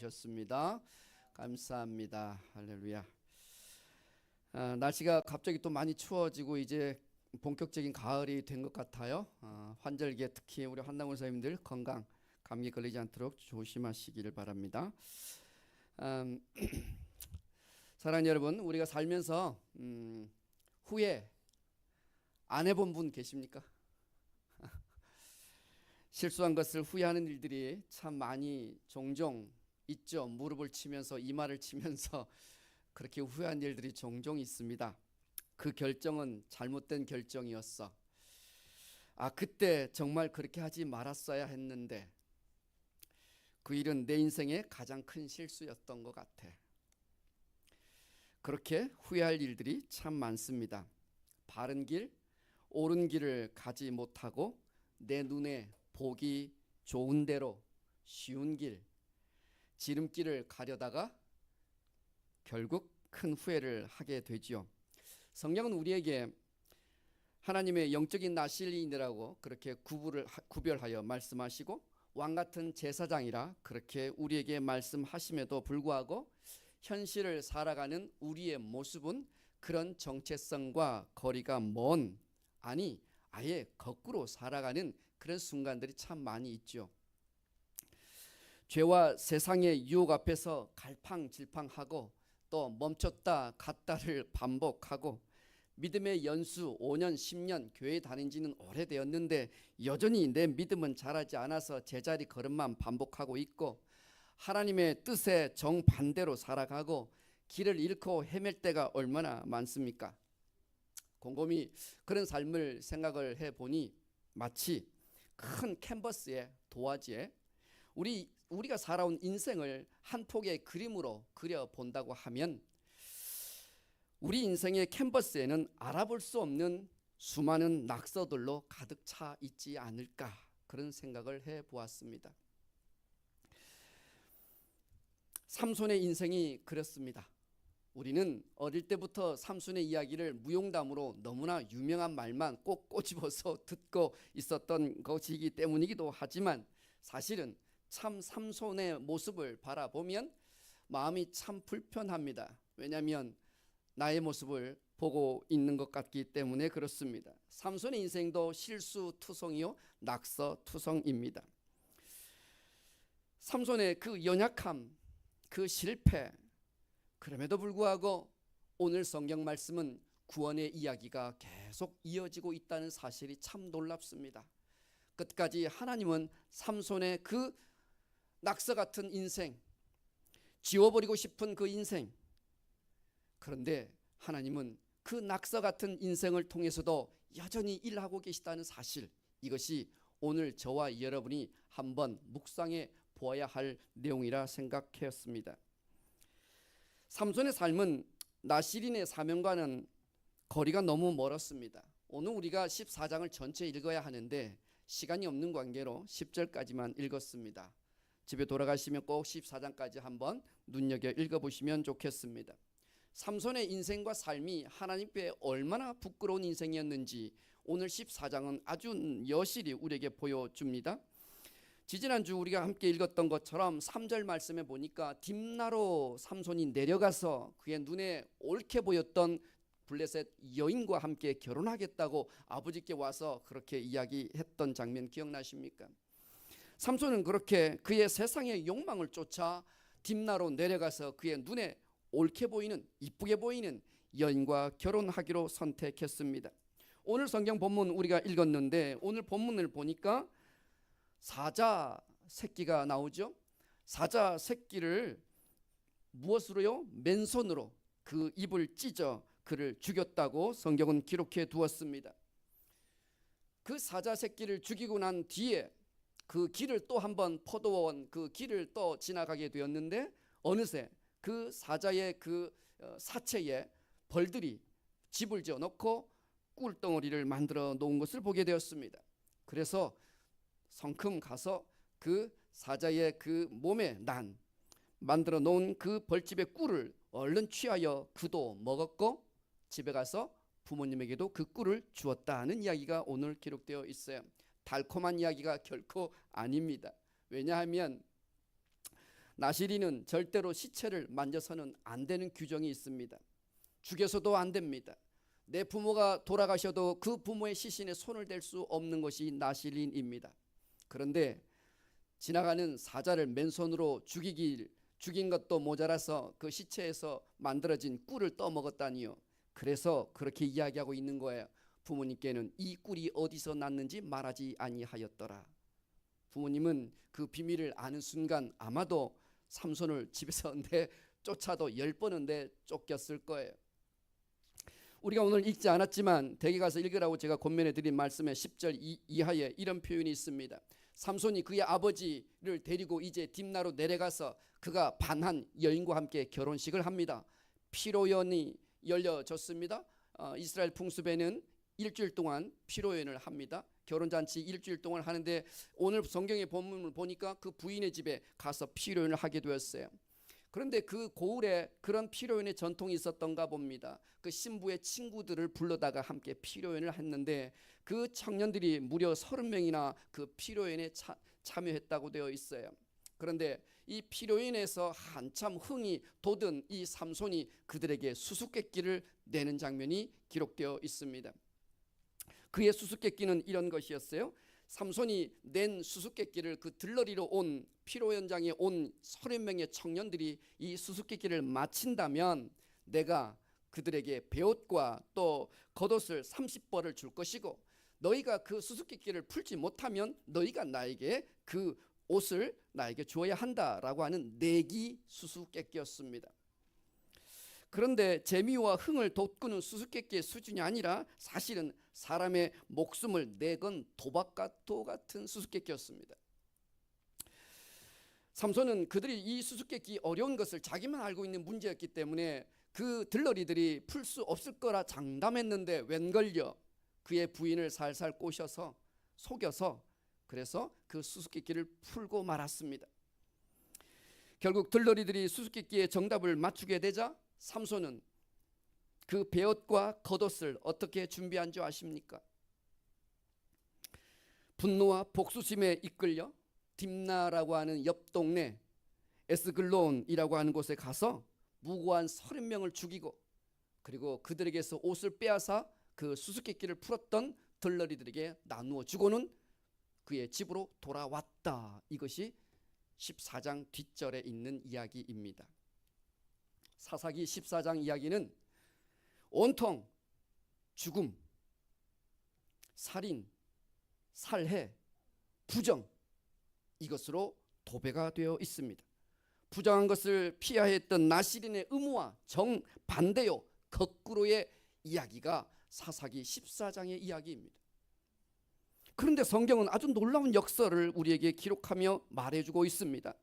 셨습니다. 감사합니다. 할렐루야. 날씨가 갑자기 또 많이 추워지고 이제 본격적인 가을이 된 것 같아요. 환절기에 특히 우리 한나원 사님들 건강 감기 걸리지 않도록 조심하시기를 바랍니다. 사랑하는 여러분, 우리가 살면서 후회 안 해본 분 계십니까? 실수한 것을 후회하는 일들이 참 많이 종종 있죠. 무릎을 치면서 이마를 치면서 그렇게 후회한 일들이 종종 있습니다. 그 결정은 잘못된 결정이었어. 그때 정말 그렇게 하지 말았어야 했는데 그 일은 내 인생의 가장 큰 실수였던 것 같아. 그렇게 후회할 일들이 참 많습니다. 바른 길, 옳은 길을 가지 못하고 내 눈에 보기 좋은 대로 쉬운 길, 지름길을 가려다가 결국 큰 후회를 하게 되지요. 성경은 우리에게 하나님의 영적인 나실인이라고 그렇게 구별하여 말씀하시고 왕같은 제사장이라 그렇게 우리에게 말씀하심에도 불구하고 현실을 살아가는 우리의 모습은 그런 정체성과 거리가 먼, 아예 거꾸로 살아가는 그런 순간들이 참 많이 있죠. 죄와 세상의 유혹 앞에서 갈팡질팡하고 또 멈췄다 갔다를 반복하고 믿음의 연수 5년 10년 교회 다닌 지는 오래되었는데 여전히 내 믿음은 자라지 않아서 제자리 걸음만 반복하고 있고 하나님의 뜻에 정반대로 살아가고 길을 잃고 헤맬 때가 얼마나 많습니까? 곰곰이 그런 삶을 생각을 해보니 마치 큰 캔버스에 도화지에 우리가 살아온 인생을 한 폭의 그림으로 그려본다고 하면 우리 인생의 캔버스에는 알아볼 수 없는 수많은 낙서들로 가득 차 있지 않을까 그런 생각을 해보았습니다. 삼손의 인생이 그렇습니다. 우리는 어릴 때부터 삼손의 이야기를 무용담으로 너무나 유명한 말만 꼭 꼬집어서 듣고 있었던 것이기 때문이기도 하지만 사실은 참 삼손의 모습을 바라보면 마음이 참 불편합니다. 왜냐하면 나의 모습을 보고 있는 것 같기 때문에 그렇습니다. 삼손의 인생도 실수투성이요 낙서투성입니다. 삼손의 그 연약함, 그 실패, 그럼에도 불구하고 오늘 성경 말씀은 구원의 이야기가 계속 이어지고 있다는 사실이 참 놀랍습니다. 끝까지 하나님은 삼손의 그 낙서 같은 인생, 지워버리고 싶은 그 인생, 그런데 하나님은 그 낙서 같은 인생을 통해서도 여전히 일하고 계시다는 사실, 이것이 오늘 저와 여러분이 한번 묵상해 보아야 할 내용이라 생각했습니다. 삼손의 삶은 나실인의 사명과는 거리가 너무 멀었습니다. 오늘 우리가 14장을 전체 읽어야 하는데 시간이 없는 관계로 10절까지만 읽었습니다. 집에 돌아가시면 꼭 14장까지 한번 눈여겨 읽어보시면 좋겠습니다. 삼손의 인생과 삶이 하나님께 얼마나 부끄러운 인생이었는지 오늘 14장은 아주 여실히 우리에게 보여줍니다. 지지난주 우리가 함께 읽었던 것처럼 3절 말씀에 보니까 딥나로 삼손이 내려가서 그의 눈에 옳게 보였던 블레셋 여인과 함께 결혼하겠다고 아버지께 와서 그렇게 이야기했던 장면 기억나십니까? 삼손은 그렇게 그의 세상의 욕망을 쫓아 딥나로 내려가서 그의 눈에 옳게 보이는, 이쁘게 보이는 여인과 결혼하기로 선택했습니다. 오늘 성경 본문 우리가 읽었는데 오늘 본문을 보니까 사자 새끼가 나오죠. 사자 새끼를 무엇으로요? 맨손으로 그 입을 찢어 그를 죽였다고 성경은 기록해 두었습니다. 그 사자 새끼를 죽이고 난 뒤에 그 길을 또 한번 포도원 그 길을 또 지나가게 되었는데 어느새 그 사자의 그 사체에 벌들이 집을 지어 놓고 꿀덩어리를 만들어 놓은 것을 보게 되었습니다. 그래서 성큼 가서 그 사자의 그 몸에 만들어 놓은 그 벌집의 꿀을 얼른 취하여 그도 먹었고 집에 가서 부모님에게도 그 꿀을 주었다는 이야기가 오늘 기록되어 있어요. 달콤한 이야기가 결코 아닙니다. 왜냐하면 나시린은 절대로 시체를 만져서는 안 되는 규정이 있습니다. 죽여서도 안 됩니다. 내 부모가 돌아가셔도 그 부모의 시신에 손을 댈 수 없는 것이 나시린입니다. 그런데 지나가는 사자를 맨손으로 죽인 것도 모자라서 그 시체에서 만들어진 꿀을 떠먹었다니요. 그래서 그렇게 이야기하고 있는 거예요. 부모님께는 이 꿀이 어디서 났는지 말하지 아니하였더라. 부모님은 그 비밀을 아는 순간 아마도 삼손을 집에서 쫓아도 10번은 쫓겼을 거예요. 우리가 오늘 읽지 않았지만 댁에 가서 읽으라고 제가 권면해 드린 말씀의 10절 이하에 이런 표현이 있습니다. 삼손이 그의 아버지를 데리고 이제 딥나로 내려가서 그가 반한 여인과 함께 결혼식을 합니다. 피로연이 열려졌습니다. 이스라엘 풍습에는 일주일 동안 피로연을 합니다. 결혼잔치 일주일 동안 하는데 오늘 성경의 본문을 보니까 그 부인의 집에 가서 피로연을 하게 되었어요. 그런데 그 고을에 그런 피로연의 전통이 있었던가 봅니다. 그 신부의 친구들을 불러다가 함께 피로연을 했는데 그 청년들이 무려 30명이나 그 피로연에 참여했다고 되어 있어요. 그런데 이 피로연에서 한참 흥이 돋은 이 삼손이 그들에게 수수께끼를 내는 장면이 기록되어 있습니다. 그의 수수께끼는 이런 것이었어요. 삼손이 낸 수수께끼를 그 들러리로 온 피로 현장에 온 30명의 청년들이 이 수수께끼를 마친다면 내가 그들에게 베옷과 또 겉옷을 30벌을 줄 것이고 너희가 그 수수께끼를 풀지 못하면 너희가 나에게 그 옷을 나에게 주어야 한다라고 하는 내기 수수께끼였습니다. 그런데 재미와 흥을 돋구는 수수께끼의 수준이 아니라 사실은 사람의 목숨을 내건 도박과 같은 수수께끼였습니다. 삼손은 그들이 이 수수께끼 어려운 것을 자기만 알고 있는 문제였기 때문에 그 들러리들이 풀 수 없을 거라 장담했는데 웬걸요 그의 부인을 살살 꼬셔서 속여서 그래서 그 수수께끼를 풀고 말았습니다. 결국 들러리들이 수수께끼의 정답을 맞추게 되자 삼손은 그 베옷과 겉옷을 어떻게 준비한 줄 아십니까? 분노와 복수심에 이끌려 딥나라고 하는 옆 동네 에스글론이라고 하는 곳에 가서 무고한 30명을 죽이고 그리고 그들에게서 옷을 빼앗아 그 수수께끼를 풀었던 들러리들에게 나누어 주고는 그의 집으로 돌아왔다. 이것이 14장 뒷절에 있는 이야기입니다. 사사기 14장 이야기는 온통 죽음, 살인, 살해, 부정 이것으로 도배가 되어 있습니다. 부정한 것을 피해야 했던 나시린의 의무와 정반대요 거꾸로의 이야기가 사사기 14장의 이야기입니다. 그런데 성경은 아주 놀라운 역사를 우리에게 기록하며 말해주고 있습니다.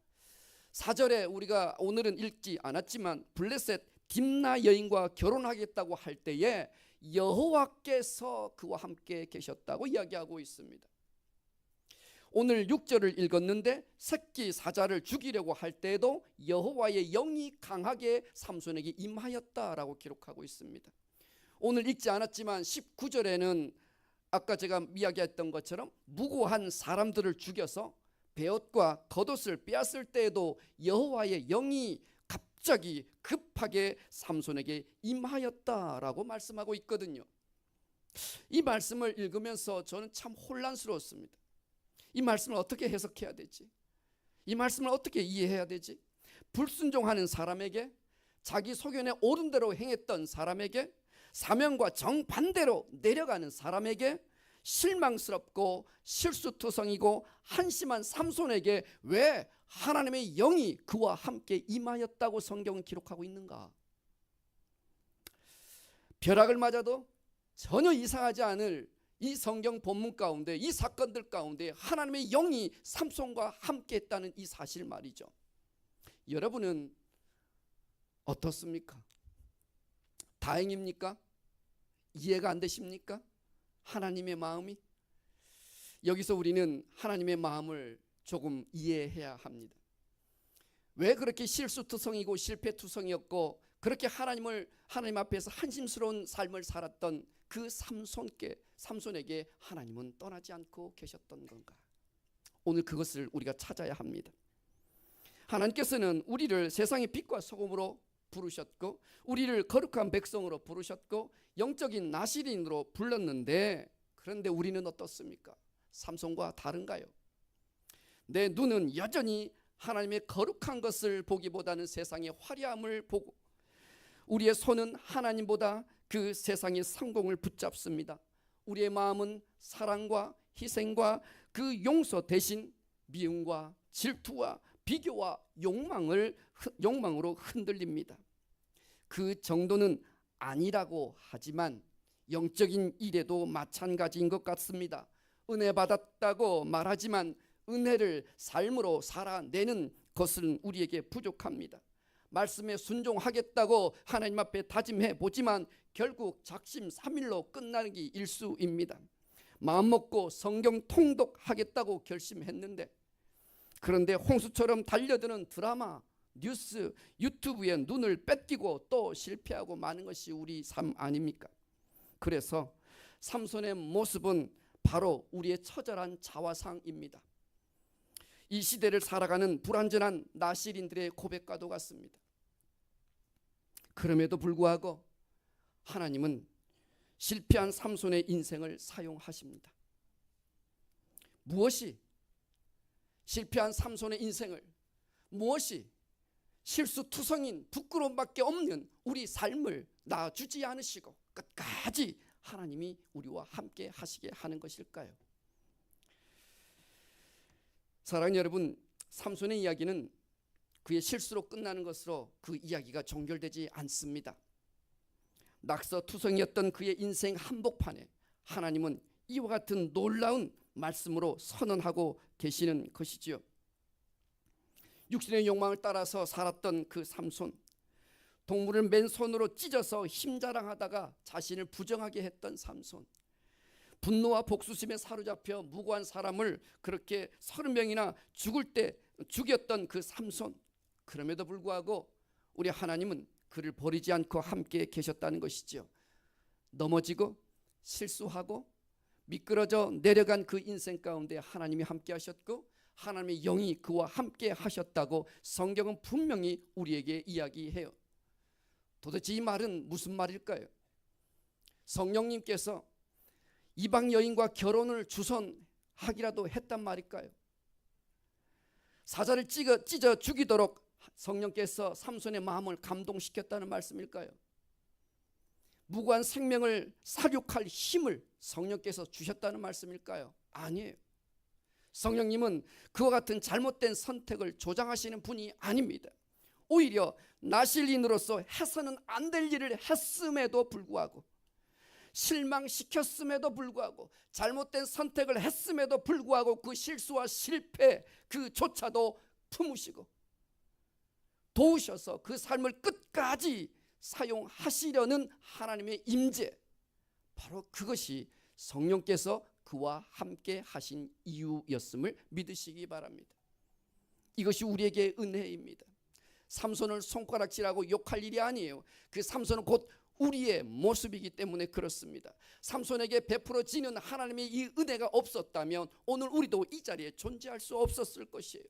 4절에 우리가 오늘은 읽지 않았지만 블레셋 딥나 여인과 결혼하겠다고 할 때에 여호와께서 그와 함께 계셨다고 이야기하고 있습니다. 오늘 6절을 읽었는데 새끼 사자를 죽이려고 할 때에도 여호와의 영이 강하게 삼손에게 임하였다라고 기록하고 있습니다. 오늘 읽지 않았지만 19절에는 아까 제가 이야기했던 것처럼 무고한 사람들을 죽여서 베옷과 겉옷을 빼앗을 때에도 여호와의 영이 갑자기 급하게 삼손에게 임하였다라고 말씀하고 있거든요. 이 말씀을 읽으면서 저는 참 혼란스러웠습니다. 이 말씀을 어떻게 해석해야 되지? 이 말씀을 어떻게 이해해야 되지? 불순종하는 사람에게 자기 소견에 옳은 대로 행했던 사람에게 사명과 정반대로 내려가는 사람에게 실망스럽고 실수투성이고 한심한 삼손에게 왜 하나님의 영이 그와 함께 임하였다고 성경은 기록하고 있는가? 벼락을 맞아도 전혀 이상하지 않을 이 성경 본문 가운데 이 사건들 가운데 하나님의 영이 삼손과 함께 했다는 이 사실 말이죠. 여러분은 어떻습니까? 다행입니까? 이해가 안 되십니까? 하나님의 마음이? 여기서 우리는 하나님의 마음을 조금 이해해야 합니다. 왜 그렇게 실수투성이고 실패투성이었고 그렇게 하나님 앞에서 한심스러운 삶을 살았던 그 삼손에게 하나님은 떠나지 않고 계셨던 건가? 오늘 그것을 우리가 찾아야 합니다. 하나님께서는 우리를 세상의 빛과 소금으로 부르셨고 우리를 거룩한 백성으로 부르셨고 영적인 나시린으로 불렀는데, 그런데 우리는 어떻습니까? 삼손과 다른가요? 내 눈은 여전히 하나님의 거룩한 것을 보기보다는 세상의 화려함을 보고, 우리의 손은 하나님보다 그 세상의 성공을 붙잡습니다. 우리의 마음은 사랑과 희생과 그 용서 대신 미움과 질투와 비교와 욕망으로 흔들립니다. 그 정도는 아니라고 하지만 영적인 일에도 마찬가지인 것 같습니다. 은혜 받았다고 말하지만 은혜를 삶으로 살아내는 것은 우리에게 부족합니다. 말씀에 순종하겠다고 하나님 앞에 다짐해 보지만 결국 작심삼일로 끝나는 게 일수입니다. 마음먹고 성경 통독하겠다고 결심했는데, 그런데 홍수처럼 달려드는 드라마, 뉴스, 유튜브에 눈을 뺏기고 또 실패하고 마는 것이 우리 삶 아닙니까? 그래서 삼손의 모습은 바로 우리의 처절한 자화상입니다. 이 시대를 살아가는 불완전한 나실인들의 고백과도 같습니다. 그럼에도 불구하고 하나님은 실패한 삼손의 인생을 사용하십니다. 무엇이 실패한 삼손의 인생을, 무엇이 실수투성인 부끄러움밖에 없는 우리 삶을 놔주지 않으시고 끝까지 하나님이 우리와 함께 하시게 하는 것일까요? 사랑하는 여러분, 삼손의 이야기는 그의 실수로 끝나는 것으로 그 이야기가 종결되지 않습니다. 낙서투성이었던 그의 인생 한복판에 하나님은 이와 같은 놀라운 말씀으로 선언하고 계시는 것이지요. 육신의 욕망을 따라서 살았던 그 삼손, 동물을 맨손으로 찢어서 힘자랑하다가 자신을 부정하게 했던 삼손, 분노와 복수심에 사로잡혀 무고한 사람을 그렇게 30명이나 죽을 때 죽였던 그 삼손, 그럼에도 불구하고 우리 하나님은 그를 버리지 않고 함께 계셨다는 것이죠. 넘어지고 실수하고 미끄러져 내려간 그 인생 가운데 하나님이 함께 하셨고 하나님의 영이 그와 함께 하셨다고 성경은 분명히 우리에게 이야기해요. 도대체 이 말은 무슨 말일까요? 성령님께서 이방 여인과 결혼을 주선하기라도 했단 말일까요? 사자를 찢어 죽이도록 성령께서 삼손의 마음을 감동시켰다는 말씀일까요? 무고한 생명을 살육할 힘을 성령께서 주셨다는 말씀일까요? 아니에요. 성령님은 그와 같은 잘못된 선택을 조장하시는 분이 아닙니다. 오히려 나실인으로서 해서는 안 될 일을 했음에도 불구하고, 실망시켰음에도 불구하고, 잘못된 선택을 했음에도 불구하고 그 실수와 실패 그조차도 품으시고 도우셔서 그 삶을 끝까지 사용하시려는 하나님의 임재, 바로 그것이 성령께서 그와 함께 하신 이유였음을 믿으시기 바랍니다. 이것이 우리에게 은혜입니다. 삼손을 손가락질하고 욕할 일이 아니에요. 그 삼손은 곧 우리의 모습이기 때문에 그렇습니다. 삼손에게 베풀어지는 하나님의 이 은혜가 없었다면 오늘 우리도 이 자리에 존재할 수 없었을 것이에요.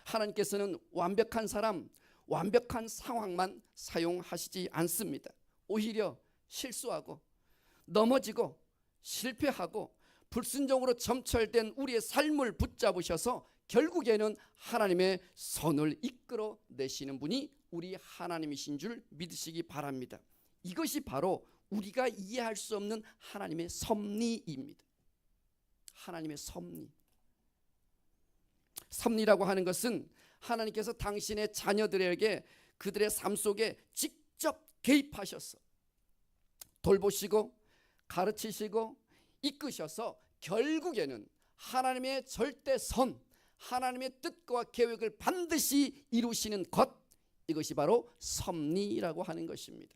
하나님께서는 완벽한 사람, 완벽한 상황만 사용하시지 않습니다. 오히려 실수하고 넘어지고 실패하고 불순종으로 점철된 우리의 삶을 붙잡으셔서 결국에는 하나님의 손을 이끌어내시는 분이 우리 하나님이신 줄 믿으시기 바랍니다. 이것이 바로 우리가 이해할 수 없는 하나님의 섭리입니다. 하나님의 섭리. 섭리라고 하는 것은 하나님께서 당신의 자녀들에게 그들의 삶 속에 직접 개입하셔서 돌보시고 가르치시고 이끄셔서 결국에는 하나님의 절대선, 하나님의 뜻과 계획을 반드시 이루시는 것, 이것이 바로 섭리라고 하는 것입니다.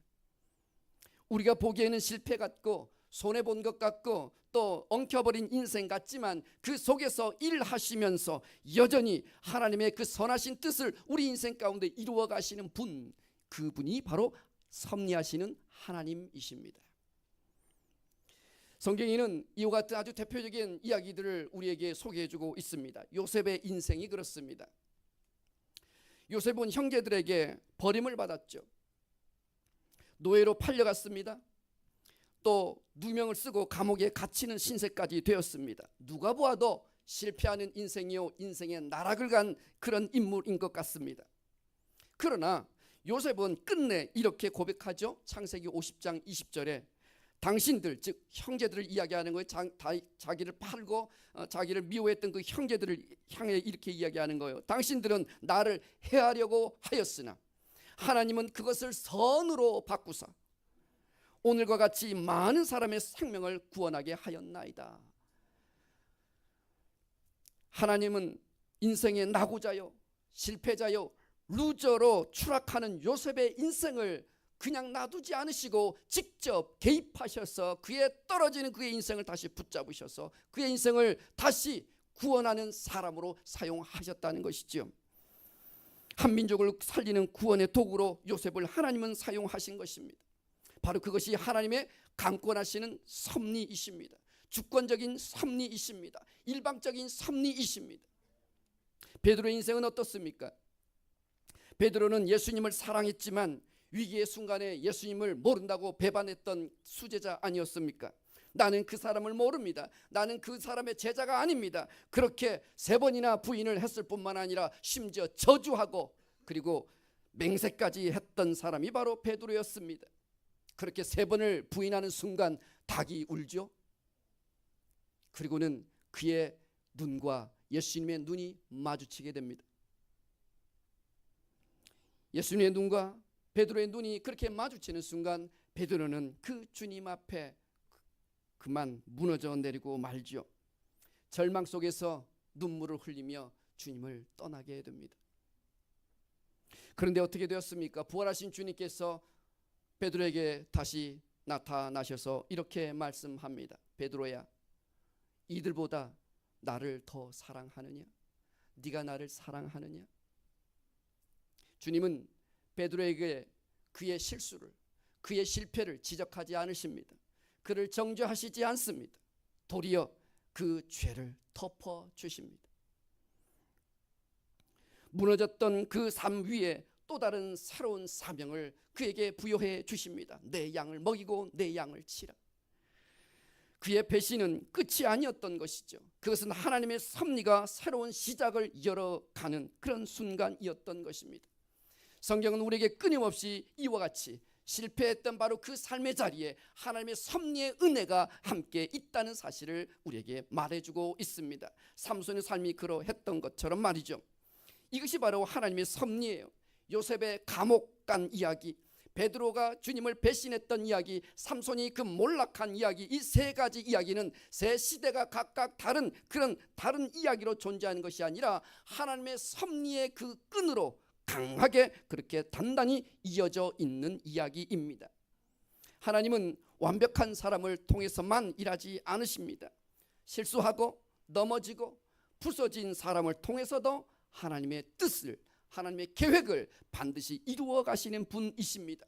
우리가 보기에는 실패 같고 손해본 것 같고 또 엉켜버린 인생 같지만 그 속에서 일하시면서 여전히 하나님의 그 선하신 뜻을 우리 인생 가운데 이루어 가시는 분, 그분이 바로 섭리하시는 하나님이십니다. 성경에는 이와 같은 아주 대표적인 이야기들을 우리에게 소개해주고 있습니다. 요셉의 인생이 그렇습니다. 요셉은 형제들에게 버림을 받았죠. 노예로 팔려갔습니다. 또 누명을 쓰고 감옥에 갇히는 신세까지 되었습니다. 누가 보아도 실패하는 인생이요, 인생의 나락을 간 그런 인물인 것 같습니다. 그러나 요셉은 끝내 이렇게 고백하죠. 창세기 50장 20절에 당신들, 즉 형제들을 이야기하는 거예요. 자기를 팔고 자기를 미워했던 그 형제들을 향해 이렇게 이야기하는 거예요. 당신들은 나를 해하려고 하였으나 하나님은 그것을 선으로 바꾸사 오늘과 같이 많은 사람의 생명을 구원하게 하였나이다. 하나님은 인생의 낙오자요, 실패자요, 루저로 추락하는 요셉의 인생을 그냥 놔두지 않으시고 직접 개입하셔서 그의 떨어지는 그의 인생을 다시 붙잡으셔서 그의 인생을 다시 구원하는 사람으로 사용하셨다는 것이죠. 한 민족을 살리는 구원의 도구로 요셉을 하나님은 사용하신 것입니다. 바로 그것이 하나님의 강권하시는 섭리이십니다. 주권적인 섭리이십니다. 일방적인 섭리이십니다. 베드로의 인생은 어떻습니까? 베드로는 예수님을 사랑했지만 위기의 순간에 예수님을 모른다고 배반했던 수제자 아니었습니까? 나는 그 사람을 모릅니다. 나는 그 사람의 제자가 아닙니다. 그렇게 3번이나 부인을 했을 뿐만 아니라 심지어 저주하고 그리고 맹세까지 했던 사람이 바로 베드로였습니다. 그렇게 3번을 부인하는 순간 닭이 울죠. 그리고는 그의 눈과 예수님의 눈이 마주치게 됩니다. 예수님의 눈과 베드로의 눈이 그렇게 마주치는 순간 베드로는 그 주님 앞에 그만 무너져 내리고 말죠. 절망 속에서 눈물을 흘리며 주님을 떠나게 됩니다. 그런데 어떻게 되었습니까? 부활하신 주님께서 베드로에게 다시 나타나셔서 이렇게 말씀합니다. 베드로야, 이들보다 나를 더 사랑하느냐? 네가 나를 사랑하느냐? 주님은 베드로에게 그의 실수를, 그의 실패를 지적하지 않으십니다. 그를 정죄하시지 않습니다. 도리어 그 죄를 덮어주십니다. 무너졌던 그 삶 위에 또 다른 새로운 사명을 그에게 부여해 주십니다. 내 양을 먹이고 내 양을 치라. 그의 배신은 끝이 아니었던 것이죠. 그것은 하나님의 섭리가 새로운 시작을 열어가는 그런 순간이었던 것입니다. 성경은 우리에게 끊임없이 이와 같이 실패했던 바로 그 삶의 자리에 하나님의 섭리의 은혜가 함께 있다는 사실을 우리에게 말해주고 있습니다. 삼손의 삶이 그러했던 것처럼 말이죠. 이것이 바로 하나님의 섭리예요. 요셉의 감옥 간 이야기, 베드로가 주님을 배신했던 이야기, 삼손이 그 몰락한 이야기, 이 3가지 이야기는 세 시대가 각각 다른 이야기로 존재하는 것이 아니라 하나님의 섭리의 그 끈으로 강하게 그렇게 단단히 이어져 있는 이야기입니다. 하나님은 완벽한 사람을 통해서만 일하지 않으십니다. 실수하고 넘어지고 부서진 사람을 통해서도 하나님의 뜻을, 하나님의 계획을 반드시 이루어 가시는 분이십니다.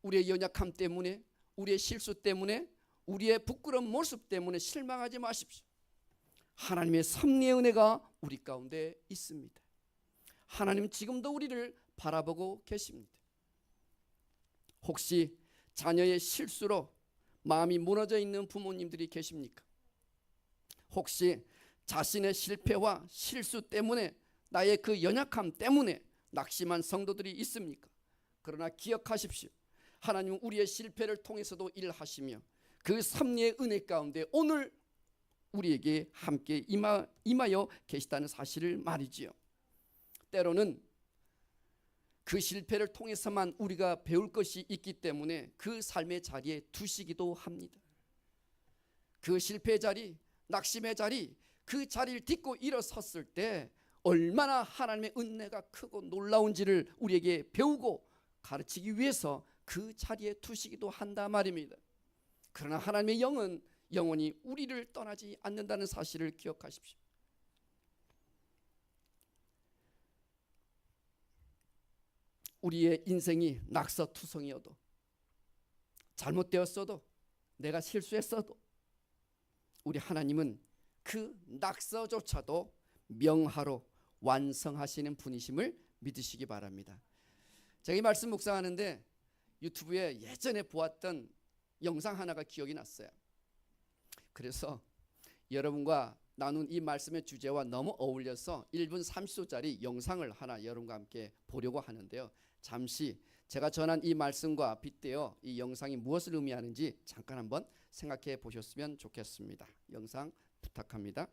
우리의 연약함 때문에, 우리의 실수 때문에, 우리의 부끄러운 모습 때문에 실망하지 마십시오. 하나님의 섭리의 은혜가 우리 가운데 있습니다. 하나님은 지금도 우리를 바라보고 계십니다. 혹시 자녀의 실수로 마음이 무너져 있는 부모님들이 계십니까? 혹시 자신의 실패와 실수 때문에, 나의 그 연약함 때문에 낙심한 성도들이 있습니까? 그러나 기억하십시오. 하나님은 우리의 실패를 통해서도 일하시며 그 섭리의 은혜 가운데 오늘 우리에게 함께 임하여 계시다는 사실을 말이지요. 때로는 그 실패를 통해서만 우리가 배울 것이 있기 때문에 그 삶의 자리에 두시기도 합니다. 그 실패의 자리, 낙심의 자리, 그 자리를 딛고 일어섰을 때 얼마나 하나님의 은혜가 크고 놀라운지를 우리에게 배우고 가르치기 위해서 그 자리에 두시기도 한다 말입니다. 그러나 하나님의 영은 영원히 우리를 떠나지 않는다는 사실을 기억하십시오. 우리의 인생이 낙서투성이어도, 잘못되었어도, 내가 실수했어도 우리 하나님은 그 낙서조차도 명하로 완성하시는 분이심을 믿으시기 바랍니다. 제가 이 말씀 묵상하는데 유튜브에 예전에 보았던 영상 하나가 기억이 났어요. 그래서 여러분과 나눈 이 말씀의 주제와 너무 어울려서 1분 30초짜리 영상을 하나 여러분과 함께 보려고 하는데요. 잠시 제가 전한 이 말씀과 빗대어 이 영상이 무엇을 의미하는지 잠깐 한번 생각해 보셨으면 좋겠습니다. 영상 부탁합니다.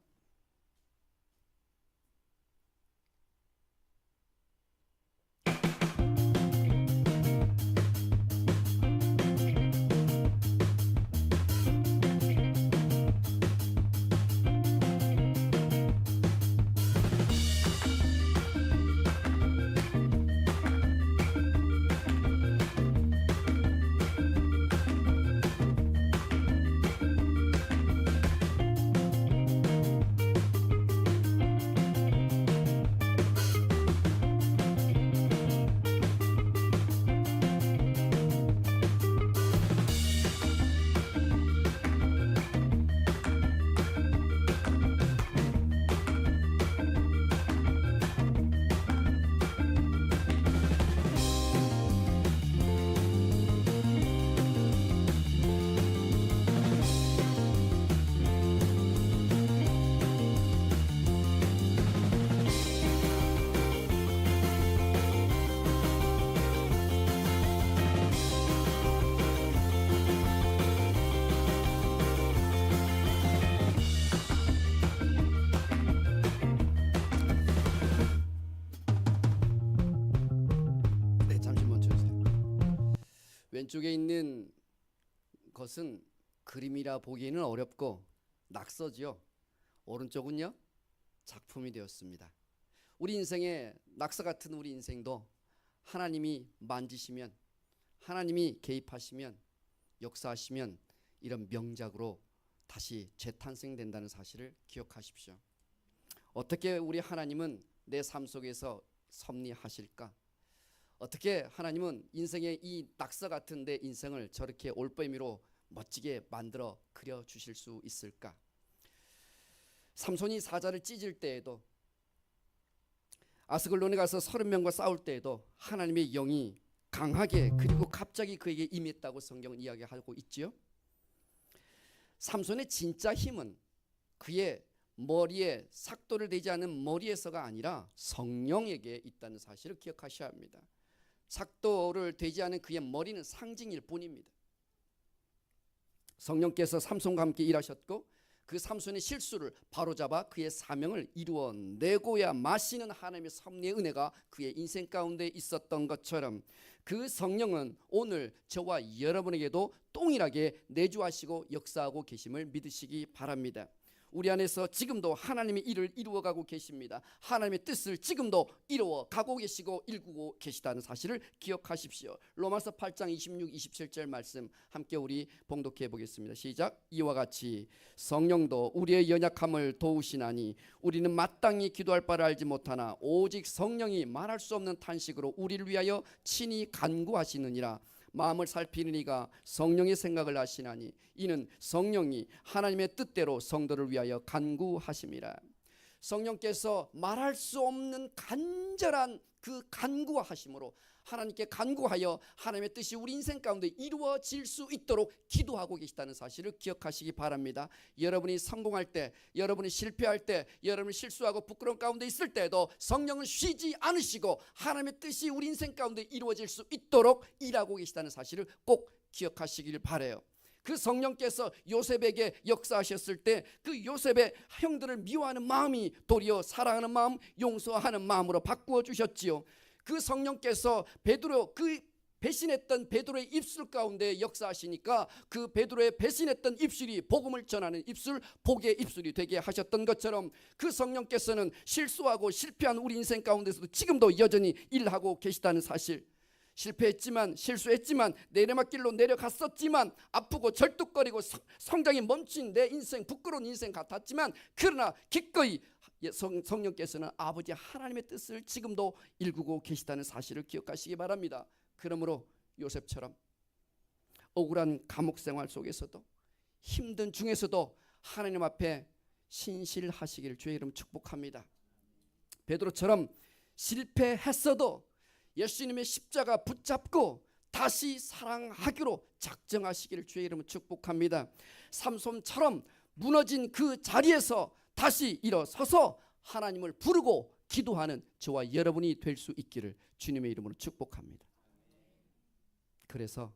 네, 잠시 멈춰주세요. 왼쪽에 있는 것은 그림이라 보기에는 어렵고 낙서지요. 오른쪽은요, 작품이 되었습니다. 우리 인생의 낙서 같은 우리 인생도 하나님이 만지시면, 하나님이 개입하시면, 역사하시면 이런 명작으로 다시 재탄생된다는 사실을 기억하십시오. 어떻게 우리 하나님은 내 삶 속에서 섭리하실까? 어떻게 하나님은 인생의 이 낙서 같은 내 인생을 저렇게 올빼미로 멋지게 만들어 그려주실 수 있을까? 삼손이 사자를 찢을 때에도, 아스글론에 가서 30명과 싸울 때에도 하나님의 영이 강하게 그리고 갑자기 그에게 임했다고 성경은 이야기하고 있지요. 삼손의 진짜 힘은 그의 머리에 삭도를 대지 않은 머리에서가 아니라 성령에게 있다는 사실을 기억하셔야 합니다. 삭도를 대지 않은 그의 머리는 상징일 뿐입니다. 성령께서 삼손과 함께 일하셨고 그 삼손의 실수를 바로잡아 그의 사명을 이루어내고야 마시는 하나님의 섭리의 은혜가 그의 인생 가운데 있었던 것처럼 그 성령은 오늘 저와 여러분에게도 동일하게 내주하시고 역사하고 계심을 믿으시기 바랍니다. 우리 안에서 지금도 하나님의 일을 이루어가고 계십니다. 하나님의 뜻을 지금도 이루어가고 계시고 일구고 계시다는 사실을 기억하십시오. 로마서 8장 26, 27절 말씀 함께 우리 봉독해 보겠습니다. 시작. 이와 같이 성령도 우리의 연약함을 도우시나니 우리는 마땅히 기도할 바를 알지 못하나 오직 성령이 말할 수 없는 탄식으로 우리를 위하여 친히 간구하시느니라. 마음을 살피는 이가 성령의 생각을 하시나니 이는 성령이 하나님의 뜻대로 성도를 위하여 간구하심이라. 성령께서 말할 수 없는 간절한 그 간구하심으로 하나님께 간구하여 하나님의 뜻이 우리 인생 가운데 이루어질 수 있도록 기도하고 계시다는 사실을 기억하시기 바랍니다. 여러분이 성공할 때, 여러분이 실패할 때, 여러분이 실수하고 부끄러운 가운데 있을 때도 성령은 쉬지 않으시고 하나님의 뜻이 우리 인생 가운데 이루어질 수 있도록 일하고 계시다는 사실을 꼭 기억하시길 바라요. 그 성령께서 요셉에게 역사하셨을 때 그 요셉의 형들을 미워하는 마음이 도리어 사랑하는 마음, 용서하는 마음으로 바꾸어 주셨지요. 그 성령께서 베드로, 그 배신했던 베드로의 입술 가운데 역사하시니까 그 베드로의 배신했던 입술이 복음을 전하는 입술, 복의 입술이 되게 하셨던 것처럼 그 성령께서는 실수하고 실패한 우리 인생 가운데서도 지금도 여전히 일하고 계시다는 사실, 실패했지만 실수했지만 내리막길로 내려갔었지만 아프고 절뚝거리고 성장이 멈춘 내 인생, 부끄러운 인생 같았지만 그러나 기꺼이 성령께서는 아버지 하나님의 뜻을 지금도 일구고 계시다는 사실을 기억하시기 바랍니다. 그러므로 요셉처럼 억울한 감옥 생활 속에서도 힘든 중에서도 하나님 앞에 신실하시기를 주의 이름 축복합니다. 베드로처럼 실패했어도 예수님의 십자가 붙잡고 다시 사랑하기로 작정하시기를 주의 이름으로 축복합니다. 삼손처럼 무너진 그 자리에서 다시 일어서서 하나님을 부르고 기도하는 저와 여러분이 될 수 있기를 주님의 이름으로 축복합니다. 그래서